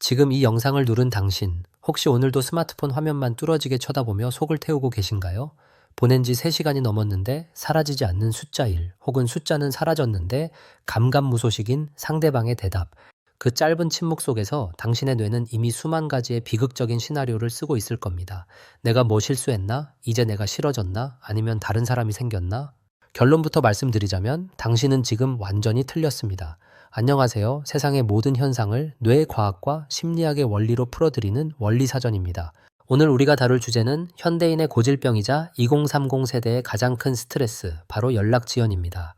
지금 이 영상을 누른 당신, 혹시 오늘도 스마트폰 화면만 뚫어지게 쳐다보며 속을 태우고 계신가요? 보낸 지 3시간이 넘었는데 사라지지 않는 숫자 1, 혹은 숫자는 사라졌는데 감감무소식인 상대방의 대답. 그 짧은 침묵 속에서 당신의 뇌는 이미 수만 가지의 비극적인 시나리오를 쓰고 있을 겁니다. 내가 뭐 실수했나? 이제 내가 싫어졌나? 아니면 다른 사람이 생겼나? 결론부터 말씀드리자면 당신은 지금 완전히 틀렸습니다. 안녕하세요. 세상의 모든 현상을 뇌과학과 심리학의 원리로 풀어드리는 원리사전입니다. 오늘 우리가 다룰 주제는 현대인의 고질병이자 2030 세대의 가장 큰 스트레스, 바로 연락지연입니다.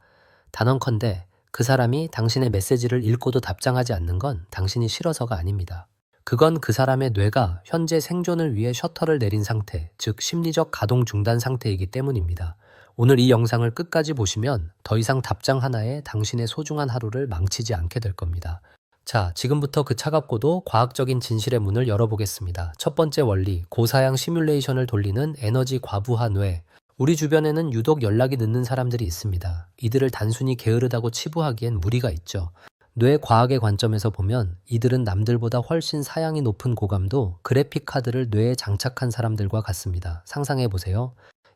단언컨대 그 사람이 당신의 메시지를 읽고도 답장하지 않는 건 당신이 싫어서가 아닙니다. 그건 그 사람의 뇌가 현재 생존을 위해 셔터를 내린 상태, 즉 심리적 가동 중단 상태이기 때문입니다. 오늘 이 영상을 끝까지 보시면 더 이상 답장 하나에 당신의 소중한 하루를 망치지 않게 될 겁니다. 자, 지금부터 그 차갑고도 과학적인 진실의 문을 열어보겠습니다. 첫 번째 원리, 고사양 시뮬레이션을 돌리는 에너지 과부하 뇌. 우리 주변에는 유독 연락이 늦는 사람들이 있습니다. 이들을 단순히 게으르다고 치부하기엔 무리가 있죠. 뇌 과학의 관점에서 보면 이들은 남들보다 훨씬 사양이 높은 고감도 그래픽 카드를 뇌에 장착한 사람들과 같습니다. 상상해보세요.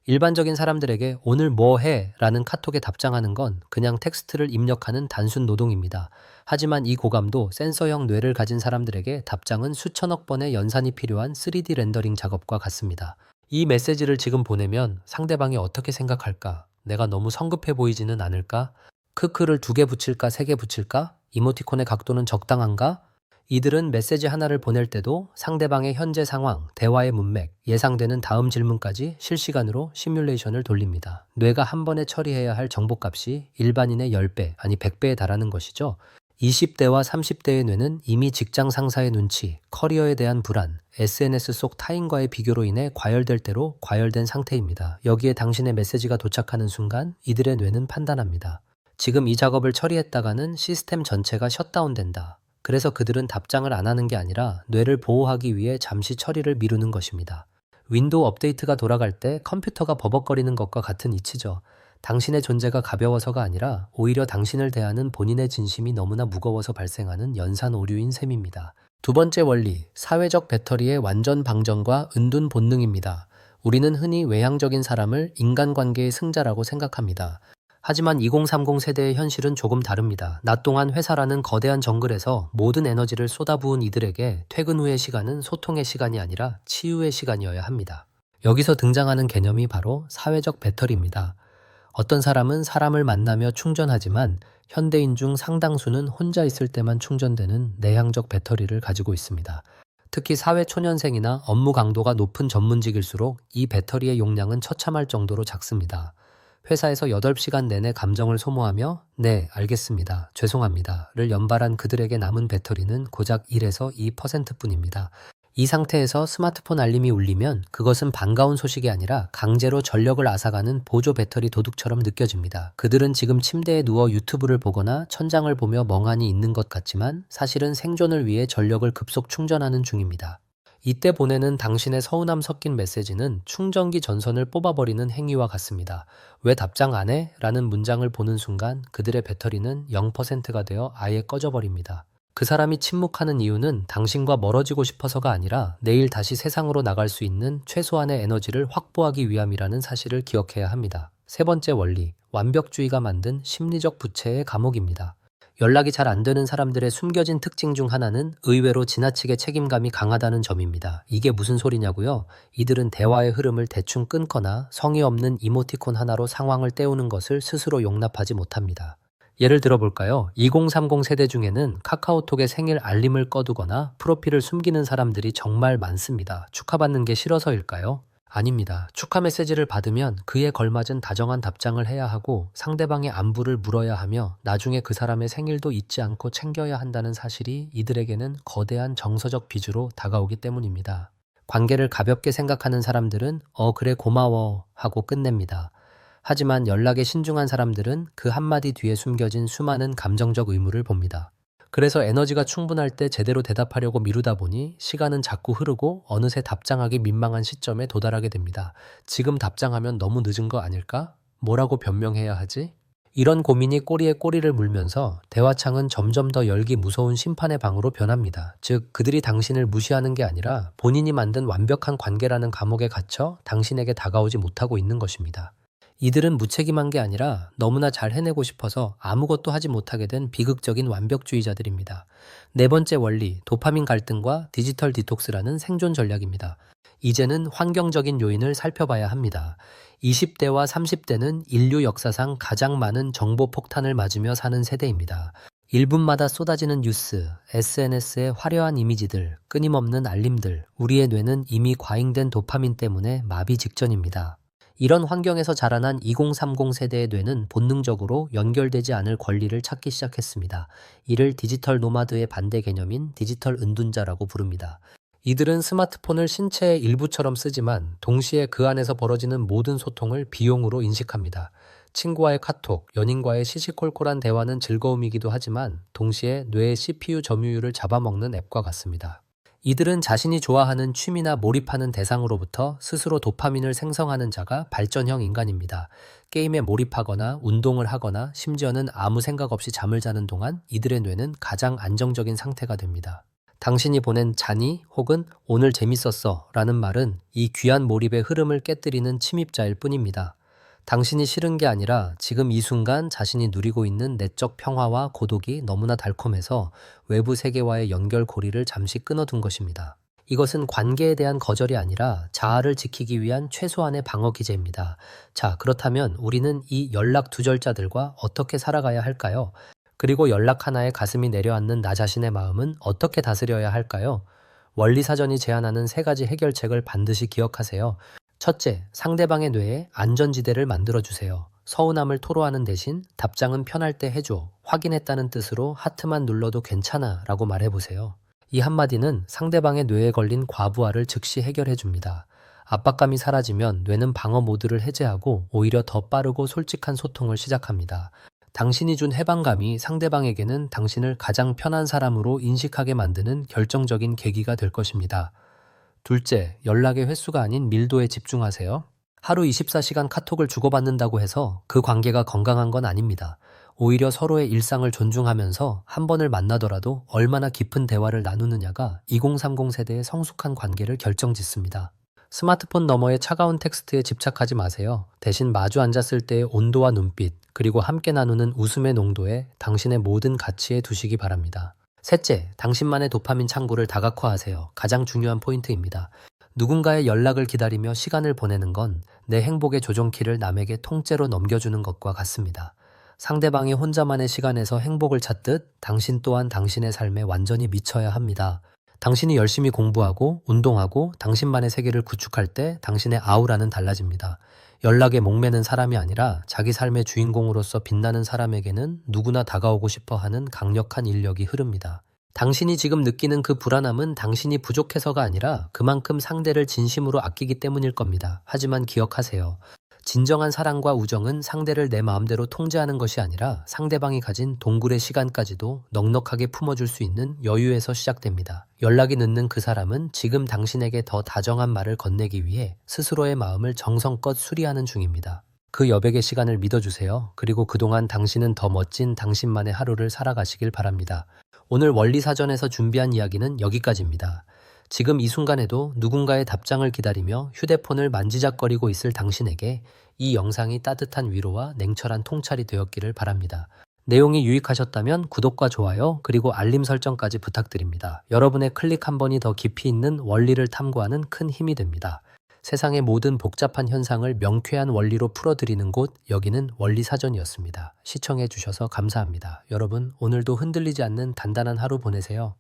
일반적인 사람들에게 오늘 뭐 해? 라는 카톡에 답장하는 건 그냥 텍스트를 입력하는 단순 노동입니다. 하지만 이 고감도 센서형 뇌를 가진 사람들에게 답장은 수천억 번의 연산이 필요한 3D 렌더링 작업과 같습니다. 이 메시지를 지금 보내면 상대방이 어떻게 생각할까? 내가 너무 성급해 보이지는 않을까? 크크를 2개 붙일까 3개 붙일까? 이모티콘의 각도는 적당한가? 이들은 메시지 하나를 보낼 때도 상대방의 현재 상황, 대화의 문맥, 예상되는 다음 질문까지 실시간으로 시뮬레이션을 돌립니다. 뇌가 한 번에 처리해야 할 정보값이 일반인의 10배, 아니 100배에 달하는 것이죠. 20대와 30대의 뇌는 이미 직장 상사의 눈치, 커리어에 대한 불안, SNS 속 타인과의 비교로 인해 과열될 대로 과열된 상태입니다. 여기에 당신의 메시지가 도착하는 순간 이들의 뇌는 판단합니다. 지금 이 작업을 처리했다가는 시스템 전체가 셧다운된다. 그래서 그들은 답장을 안 하는 게 아니라 뇌를 보호하기 위해 잠시 처리를 미루는 것입니다. 윈도우 업데이트가 돌아갈 때 컴퓨터가 버벅거리는 것과 같은 이치죠. 당신의 존재가 가벼워서가 아니라 오히려 당신을 대하는 본인의 진심이 너무나 무거워서 발생하는 연산 오류인 셈입니다. 두 번째 원리, 사회적 배터리의 완전 방전과 은둔 본능입니다. 우리는 흔히 외향적인 사람을 인간관계의 승자라고 생각합니다. 하지만 2030 세대의 현실은 조금 다릅니다. 낮 동안 회사라는 거대한 정글에서 모든 에너지를 쏟아부은 이들에게 퇴근 후의 시간은 소통의 시간이 아니라 치유의 시간이어야 합니다. 여기서 등장하는 개념이 바로 사회적 배터리입니다. 어떤 사람은 사람을 만나며 충전하지만 현대인 중 상당수는 혼자 있을 때만 충전되는 내향적 배터리를 가지고 있습니다. 특히 사회 초년생이나 업무 강도가 높은 전문직일수록 이 배터리의 용량은 처참할 정도로 작습니다. 회사에서 8시간 내내 감정을 소모하며 네, 알겠습니다, 죄송합니다를 연발한 그들에게 남은 배터리는 고작 1에서 2%뿐입니다. 이 상태에서 스마트폰 알림이 울리면 그것은 반가운 소식이 아니라 강제로 전력을 앗아가는 보조 배터리 도둑처럼 느껴집니다. 그들은 지금 침대에 누워 유튜브를 보거나 천장을 보며 멍하니 있는 것 같지만 사실은 생존을 위해 전력을 급속 충전하는 중입니다. 이때 보내는 당신의 서운함 섞인 메시지는 충전기 전선을 뽑아버리는 행위와 같습니다. 왜 답장 안 해? 라는 문장을 보는 순간 그들의 배터리는 0%가 되어 아예 꺼져버립니다. 그 사람이 침묵하는 이유는 당신과 멀어지고 싶어서가 아니라 내일 다시 세상으로 나갈 수 있는 최소한의 에너지를 확보하기 위함이라는 사실을 기억해야 합니다. 세 번째 원리, 완벽주의가 만든 심리적 부채의 감옥입니다. 연락이 잘 안 되는 사람들의 숨겨진 특징 중 하나는 의외로 지나치게 책임감이 강하다는 점입니다. 이게 무슨 소리냐고요? 이들은 대화의 흐름을 대충 끊거나 성의 없는 이모티콘 하나로 상황을 때우는 것을 스스로 용납하지 못합니다. 예를 들어볼까요? 2030 세대 중에는 카카오톡에 생일 알림을 꺼두거나 프로필을 숨기는 사람들이 정말 많습니다. 축하받는 게 싫어서일까요? 아닙니다. 축하 메시지를 받으면 그에 걸맞은 다정한 답장을 해야 하고 상대방의 안부를 물어야 하며 나중에 그 사람의 생일도 잊지 않고 챙겨야 한다는 사실이 이들에게는 거대한 정서적 빚으로 다가오기 때문입니다. 관계를 가볍게 생각하는 사람들은 그래 고마워 하고 끝냅니다. 하지만 연락에 신중한 사람들은 그 한마디 뒤에 숨겨진 수많은 감정적 의무를 봅니다. 그래서 에너지가 충분할 때 제대로 대답하려고 미루다 보니 시간은 자꾸 흐르고 어느새 답장하기 민망한 시점에 도달하게 됩니다. 지금 답장하면 너무 늦은 거 아닐까? 뭐라고 변명해야 하지? 이런 고민이 꼬리에 꼬리를 물면서 대화창은 점점 더 열기 무서운 심판의 방으로 변합니다. 즉, 그들이 당신을 무시하는 게 아니라 본인이 만든 완벽한 관계라는 감옥에 갇혀 당신에게 다가오지 못하고 있는 것입니다. 이들은 무책임한 게 아니라 너무나 잘 해내고 싶어서 아무것도 하지 못하게 된 비극적인 완벽주의자들입니다. 네 번째 원리, 도파민 갈등과 디지털 디톡스라는 생존 전략입니다. 이제는 환경적인 요인을 살펴봐야 합니다. 20대와 30대는 인류 역사상 가장 많은 정보 폭탄을 맞으며 사는 세대입니다. 1분마다 쏟아지는 뉴스, SNS의 화려한 이미지들, 끊임없는 알림들, 우리의 뇌는 이미 과잉된 도파민 때문에 마비 직전입니다. 이런 환경에서 자라난 2030 세대의 뇌는 본능적으로 연결되지 않을 권리를 찾기 시작했습니다. 이를 디지털 노마드의 반대 개념인 디지털 은둔자라고 부릅니다. 이들은 스마트폰을 신체의 일부처럼 쓰지만 동시에 그 안에서 벌어지는 모든 소통을 비용으로 인식합니다. 친구와의 카톡, 연인과의 시시콜콜한 대화는 즐거움이기도 하지만 동시에 뇌의 CPU 점유율을 잡아먹는 앱과 같습니다. 이들은 자신이 좋아하는 취미나 몰입하는 대상으로부터 스스로 도파민을 생성하는 자가 발전형 인간입니다. 게임에 몰입하거나 운동을 하거나 심지어는 아무 생각 없이 잠을 자는 동안 이들의 뇌는 가장 안정적인 상태가 됩니다. 당신이 보낸 자니 혹은 오늘 재밌었어 라는 말은 이 귀한 몰입의 흐름을 깨뜨리는 침입자일 뿐입니다. 당신이 싫은 게 아니라 지금 이 순간 자신이 누리고 있는 내적 평화와 고독이 너무나 달콤해서 외부 세계와의 연결고리를 잠시 끊어둔 것입니다. 이것은 관계에 대한 거절이 아니라 자아를 지키기 위한 최소한의 방어 기제입니다. 자, 그렇다면 우리는 이 연락 두절자들과 어떻게 살아가야 할까요? 그리고 연락 하나에 가슴이 내려앉는 나 자신의 마음은 어떻게 다스려야 할까요? 원리사전이 제안하는 3가지 해결책을 반드시 기억하세요. 첫째, 상대방의 뇌에 안전지대를 만들어주세요. 서운함을 토로하는 대신 답장은 편할 때 해줘. 확인했다는 뜻으로 하트만 눌러도 괜찮아 라고 말해보세요. 이 한마디는 상대방의 뇌에 걸린 과부하를 즉시 해결해줍니다. 압박감이 사라지면 뇌는 방어 모드를 해제하고 오히려 더 빠르고 솔직한 소통을 시작합니다. 당신이 준 해방감이 상대방에게는 당신을 가장 편한 사람으로 인식하게 만드는 결정적인 계기가 될 것입니다. 둘째, 연락의 횟수가 아닌 밀도에 집중하세요. 하루 24시간 카톡을 주고받는다고 해서 그 관계가 건강한 건 아닙니다. 오히려 서로의 일상을 존중하면서 한 번을 만나더라도 얼마나 깊은 대화를 나누느냐가 2030 세대의 성숙한 관계를 결정짓습니다. 스마트폰 너머의 차가운 텍스트에 집착하지 마세요. 대신 마주 앉았을 때의 온도와 눈빛, 그리고 함께 나누는 웃음의 농도에 당신의 모든 가치에 두시기 바랍니다. 셋째, 당신만의 도파민 창구를 다각화하세요. 가장 중요한 포인트입니다. 누군가의 연락을 기다리며 시간을 보내는 건 내 행복의 조종키를 남에게 통째로 넘겨주는 것과 같습니다. 상대방이 혼자만의 시간에서 행복을 찾듯 당신 또한 당신의 삶에 완전히 미쳐야 합니다. 당신이 열심히 공부하고 운동하고 당신만의 세계를 구축할 때 당신의 아우라는 달라집니다. 연락에 목매는 사람이 아니라 자기 삶의 주인공으로서 빛나는 사람에게는 누구나 다가오고 싶어 하는 강력한 인력이 흐릅니다. 당신이 지금 느끼는 그 불안함은 당신이 부족해서가 아니라 그만큼 상대를 진심으로 아끼기 때문일 겁니다. 하지만 기억하세요. 진정한 사랑과 우정은 상대를 내 마음대로 통제하는 것이 아니라 상대방이 가진 동굴의 시간까지도 넉넉하게 품어줄 수 있는 여유에서 시작됩니다. 연락이 늦는 그 사람은 지금 당신에게 더 다정한 말을 건네기 위해 스스로의 마음을 정성껏 수리하는 중입니다. 그 여백의 시간을 믿어주세요. 그리고 그동안 당신은 더 멋진 당신만의 하루를 살아가시길 바랍니다. 오늘 원리사전에서 준비한 이야기는 여기까지입니다. 지금 이 순간에도 누군가의 답장을 기다리며 휴대폰을 만지작거리고 있을 당신에게 이 영상이 따뜻한 위로와 냉철한 통찰이 되었기를 바랍니다. 내용이 유익하셨다면 구독과 좋아요 그리고 알림 설정까지 부탁드립니다. 여러분의 클릭 한 번이 더 깊이 있는 원리를 탐구하는 큰 힘이 됩니다. 세상의 모든 복잡한 현상을 명쾌한 원리로 풀어드리는 곳, 여기는 원리사전이었습니다. 시청해 주셔서 감사합니다. 여러분, 오늘도 흔들리지 않는 단단한 하루 보내세요.